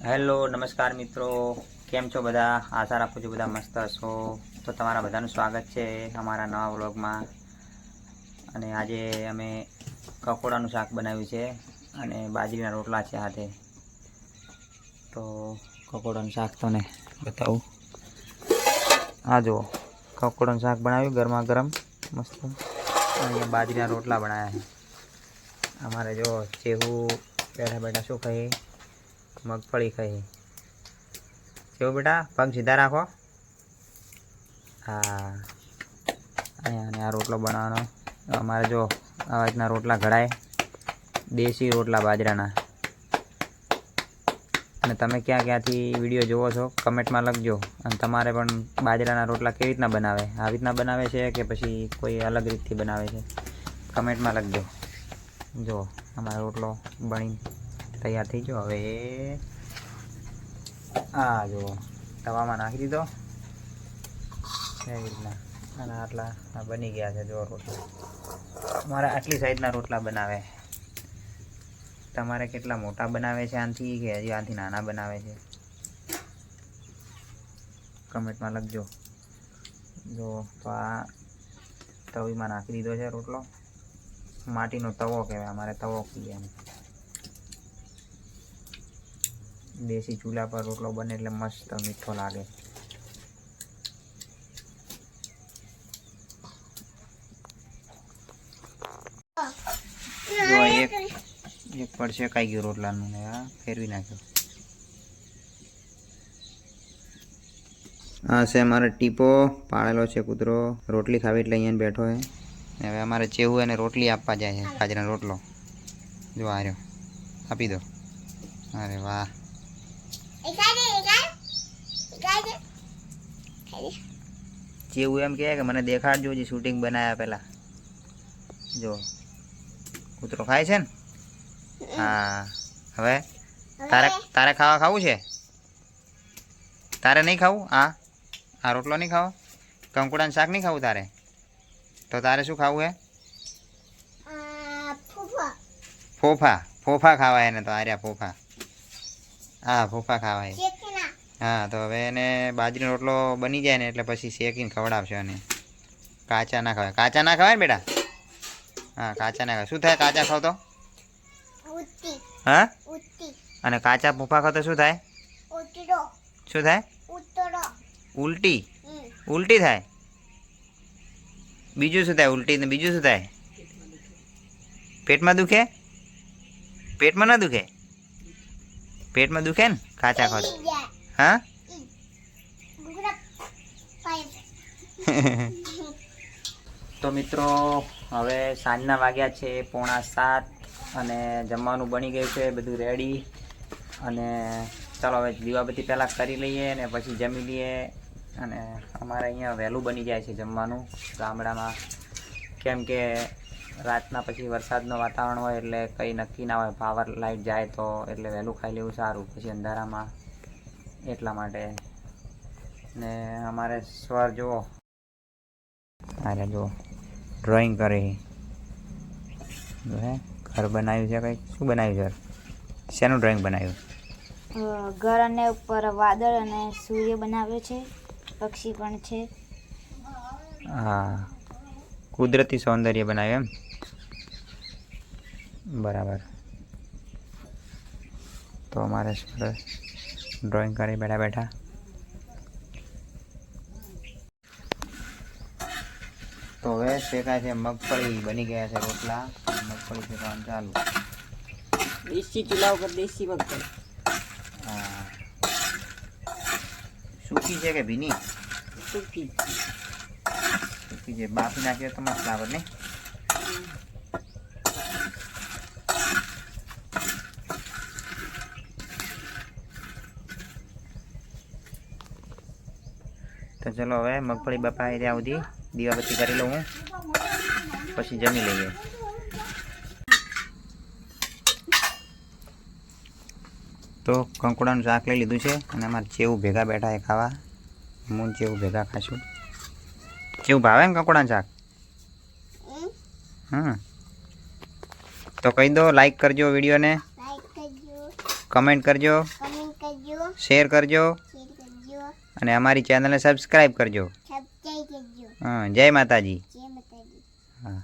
Hello નમસ્કાર મિત્રો, કેમ છો બધા? આશા રાખું છું બધા મસ્ત હશો. તો તમારા બધાનું સ્વાગત છે અમારા નવા વ્લોગમાં. અને આજે અમે કકોડાનું શાક બનાવ્યું છે અને બાજરીના રોટલા છે હાથે. તો કકોડાનું શાક તમને બતાવું. આ જુઓ, કકોડાનું શાક બનાવ્યું ગરમા ગરમ મસ્ત. અહીંયા બાજરીના રોટલા બનાવ્યા છે. અમારે જો ચેવું બેઠા બેઠા શું ખાઈએ? મગફળી ખાઈ. કેવું બેટા, પગ સીધા રાખો. હા, અહીંયા આ રોટલો બનાવવાનો. અમારે જો આવા રીતના રોટલા ઘડાય, દેશી રોટલા બાજરાના. અને તમે ક્યાં ક્યાંથી વિડીયો જોવો છો કમેન્ટમાં લખજો. અને તમારે પણ બાજરાના રોટલા કેવી રીતના બનાવે, આવી રીતના બનાવે છે કે પછી કોઈ અલગ રીતથી બનાવે છે, કમેન્ટમાં લખજો. જો અમારો રોટલો બની તૈયાર થઈ ગયો. હવે આ જો તવામાં નાખી દીધો એવી રીતના. અને આટલા બની ગયા છે. જો રોટલા અમારે આટલી સાઈઝના રોટલા બનાવે. તમારે કેટલા મોટા બનાવે છે આનાથી, કે હજી આનાથી નાના બનાવે છે, કમેન્ટમાં લખજો. જો તો આ તવીમાં નાખી દીધો છે રોટલો. માટીનો તવો કહેવાય, અમારે તવો કહીએ એમ. દેશી ચૂલા પર રોટલો બને એટલે મસ્ત મીઠો લાગે. જો એક પર શેકાઈ ગયું રોટલાનું ને આ ફેરવી નાખ્યો. આ છે અમારે ટીપો પાળેલો છે કૂતરો. રોટલી ખાવી એટલે અહીંયા બેઠો છે. હવે અમારે ચેવું એને રોટલી આપવા જાય છે, બાજરાનો રોટલો. જો આ રહ્યો, આપી દો. અરે વાહ, જેવું એમ કહે કે મને દેખાડજો જે શૂટિંગ બનાવ્યા પહેલાં. જો કૂતરો ખાય છે ને. હા, હવે તારે ખાવું છે? તારે નહીં ખાવું? આ રોટલો નહીં ખાવો? કંકુડાનું શાક નહીં ખાવું તારે? તો તારે શું ખાવું હે? ફોફા. ફોફા ખાવા એને તો. આર્યા ફોફા. હા, ફોફા ખાવાય. હા, તો હવે એને બાજરીનો રોટલો બની જાય ને એટલે પછી શેકીને ખવડાવશે. અને કાચા ના ખવાય. કાચા ના ખવાય ને બેટા? હા, કાચા ના ખવાય. શું થાય કાચા ખાવ તો? હા, અને કાચા ફોફા ખાવ તો શું થાય? શું થાય? ઉલટી. ઉલટી થાય. બીજું શું થાય? ઉલટી ને બીજું શું થાય? પેટમાં દુખે? પેટમાં ના દુખે? પેટમાં દુખે ને કાચા ખાવ? હા. તો મિત્રો હવે સાંજના વાગ્યા છે 6:45 અને જમવાનું બની ગયું છે, બધું રેડી. અને ચાલો હવે દીવાબત્તી પહેલાં કરી લઈએ ને પછી જમી લઈએ. અને અમારે અહીંયા વહેલું બની જાય છે જમવાનું ગામડામાં, કેમ કે રાતના પછી વરસાદનું વાતાવરણ હોય એટલે કંઈ નક્કી ના હોય, પાવર લાઇટ જાય તો એટલે વહેલું ખાઈ લેવું સારું પછી અંધારામાં. એટલા માટે. ને અમારે સ્વર જુઓ, અરે જુઓ ડ્રોઈંગ કરે. હે ઘર બનાવ્યું છે કંઈક. શું બનાવ્યું છે? શેનું ડ્રોઈંગ બનાવ્યું? ઘર અને ઉપર વાદળ અને સૂર્ય બનાવ્યો છે, પક્ષી પણ છે. હા, કુદરતી સૌંદર્ય બનાવ્યું એમ. બરાબર. તો અમારે સરસ ડ્રોઈંગ કરી બેઠા બેઠા. તો હવે શેકાય છે મગફળી. બની ગયા છે રોટલા. મગફળી શેકવાનું ચાલુ. દેશી ચૂલા ઉપર દેશી મગફળી. હા, સૂકી છે કે ભીની? સૂકી. સૂકી છે. બાફી નાખીએ તો મસ્ત લાગે ને. તો ચલો હવે મગફળી બપાઈ ત્યાં સુધી દીવાબત્તી કરી લઉં હું, પછી જમી લઈએ. તો કંકુડાનું શાક લઈ લીધું છે અને અમારે ચેવું ભેગા બેઠા એ ખાવા. હું ચેવું ભેગા ખાશું. ચેવું ભાવે ને કંકુડાનું શાક? તો કહી દો, લાઈક કરજો વિડીયોને, કમેન્ટ કરજો. શેર કરજો અને અમારી ચેનલને સબસ્ક્રાઈબ કરજો. હા, જય માતાજી. જય માતાજી. હા.